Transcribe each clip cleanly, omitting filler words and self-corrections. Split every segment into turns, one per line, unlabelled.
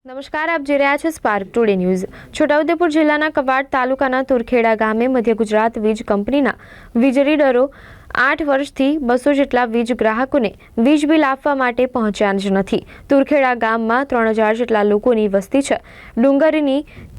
નમસ્કાર, આપ જોઈ રહ્યા છો સ્પાર્ક ટુડે ન્યૂઝ। છોટાઉદેપુર જિલ્લાના કવાડ તાલુકાના તુરખેડા ગામે મધ્ય ગુજરાત વીજ કંપનીના વીજ રીડરો 8 વર્ષથી 200 જેટલા વીજ ગ્રાહકોને વીજ બિલ આપવા માટે પહોંચ્યા જ નથી। તુરખેડા ગામમાં 3000 જેટલા લોકોની વસ્તી છે। ડુંગરની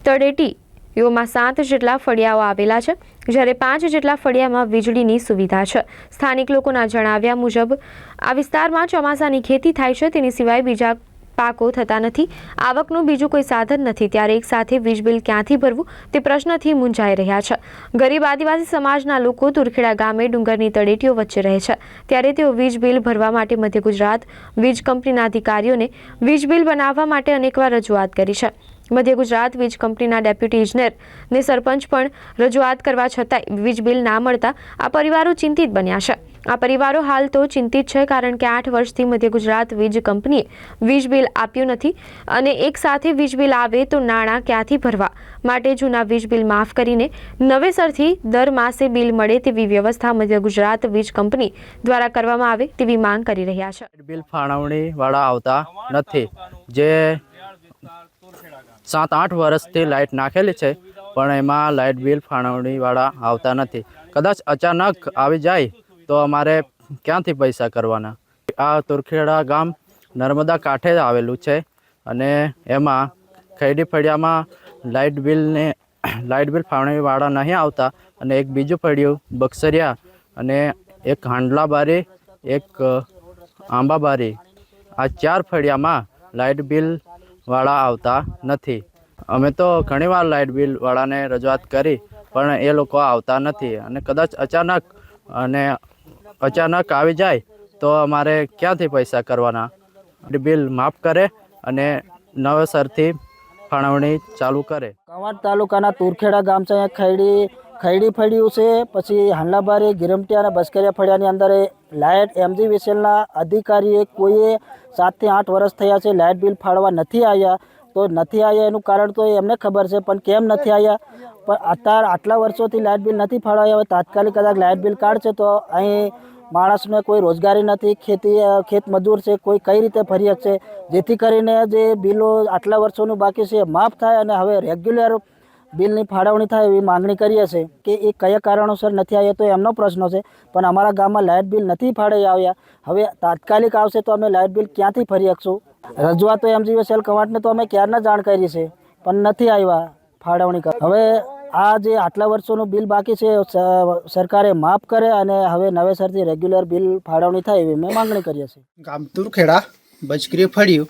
તળેટીઓમાં 7 જેટલા ફળિયાઓ આવેલા છે, જ્યારે 5 જેટલા ફળિયામાં વીજળીની સુવિધા છે। સ્થાનિક લોકોના જણાવ્યા મુજબ આ વિસ્તારમાં ચોમાસાની ખેતી થાય છે, તેની સિવાય બીજા પાકો થતા નથી। આવકનું બીજું કોઈ સાધન નથી, ત્યારે એક સાથે વીજ બિલ ક્યાંથી ભરવું તે પ્રશ્નથી મૂંઝાઈ રહ્યા છે। ગરીબ આદિવાસી સમાજના લોકો તુરખેડા ગામે ડુંગરની તળેટીઓ વચ્ચે રહે છે, ત્યારે તેઓ વીજ બિલ ભરવા માટે મધ્ય ગુજરાત વીજ કંપનીના અધિકારીઓને વીજ બિલ બનાવવા માટે અનેકવાર રજૂઆત કરી છે। મધ્ય ગુજરાત વીજ કંપનીના ડેપ્યુટી ઇજનેરને સરપંચ પણ રજૂઆત કરવા છતાંય વીજ બિલ ના મળતા આ પરિવારો ચિંતિત બન્યા છે। આ પરિવારો હાલ તો ચિંતિત છે, કારણ કે 8 વર્ષથી મધ્ય ગુજરાત વીજ કંપનીએ વીજ બિલ આપ્યું નથી અને એક સાથે વીજ બિલ આવે તો નાણાં ક્યાંથી ભરવા માટે જૂના વીજ બિલ માફ કરીને નવેસરથી દર માસે બિલ મળે તેવી વ્યવસ્થા મધ્ય ગુજરાત વીજ કંપની દ્વારા કરવામાં આવે તેવી માંગ કરી રહ્યા છે।
બિલ ફાળવણી વાળા આવતા નથી, જે 7-8 વર્ષથી લાઇટ નાખેલી છે, પણ એમાં લાઇટ બિલ ફાળવણી વાળા આવતા નથી। કદાચ અચાનક આવી જાય તો અમારે ક્યાંથી પૈસા કરવાના। આ તુરખેડા ગામ નર્મદા કાંઠે આવેલું છે અને એમાં ખૈડી ફળિયામાં લાઇટ બિલ ફાળવણી વાળા નહીં આવતા, અને એક બીજું ફળિયું બક્સરિયા અને એક હાંડલાબારી, એક આંબાબારી, આ 4 ફળિયામાં લાઇટ બિલ વાળા આવતા નથી। અમે તો ઘણીવાર લાઇટ બિલ વાળાને રજૂઆત કરી, પણ એ લોકો આવતા નથી, અને કદાચ અચાનક આવી જાય તો અમારે ક્યાંથી પૈસા કરવાના। બિલ માફ કરે અને નવેસરથી ફાળવણી ચાલુ કરે।
કવાડ તાલુકાના તુરખેડા ગામ છે, ખૈડી ફળિયું છે, પછી હાંડલાબારી, ગિરમટિયા અને બસ્કરિયા ફળિયાની અંદર લાઇટ MGVCLના અધિકારીએ કોઈએ 7 થી 8 વર્ષ થયા છે, લાઇટ બિલ ફાળવા નથી આવ્યા। તો નથી આવ્યા એનું કારણ તો એમને ખબર છે, પણ કેમ નથી આવ્યા, પણ અત્યારે આટલા વર્ષોથી લાઇટ બિલ નથી ફાળવાયા। હવે તાત્કાલિક કદાચ લાઇટ બિલ કાઢશે તો અહીં માણસને કોઈ રોજગારી નથી, ખેત મજૂર છે, કોઈ કઈ રીતે ફરી શકશે, જેથી કરીને જે બિલો આટલા વર્ષોનું બાકી છે એ માફ થાય અને હવે રેગ્યુલર બિલની ફાળવણી થાય એવી માંગણી કરીએ છીએ। કે એ કયા કારણોસર નથી આવ્યા તો એમનો પ્રશ્ન છે, પણ અમારા ગામમાં લાઇટ બિલ નથી ફાળવી આવ્યા। હવે તાત્કાલિક આવશે તો અમે લાઇટ બિલ ક્યાંથી ફરી શકશું। રજૂઆતો MGVCL કવાડને તો અમે ક્યારના જાણ કરી છે, પણ નથી આવ્યા ફાળવણી કર। હવે આ જે આટલા વર્ષોનું બિલ બાકી છે સરકારે માફ કરે અને હવે નવેસરથી રેગ્યુલર બિલ ફાળવણી થાય એવી મેં માંગણી કરીએ છીએ।
ગામ તુરખેડા બચકરી ફળ્યું,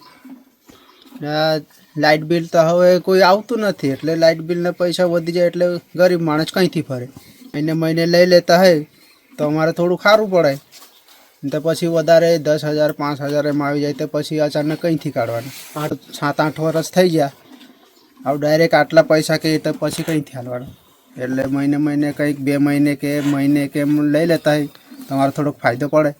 લાઇટ બિલ તો હવે કોઈ આવતું નથી, એટલે લાઇટ બિલના પૈસા વધી જાય એટલે ગરીબ માણસ કંઈથી ફરે। મહિને લઈ લેતા હોય તો અમારે થોડું સારું પડે, તો પછી વધારે 10,000 5,000 એમ આવી જાય તો પછી અચાનક કંઈથી કાઢવાના। 7-8 વર્ષ થઈ ગયા, હવે ડાયરેક્ટ આટલા પૈસા કહીએ તો પછી કંઈથી હાલવાના, એટલે મહિને કંઈક 2 મહિને કે મહિને કે એમ લઈ લેતા હોય તો અમારે થોડોક ફાયદો પડે।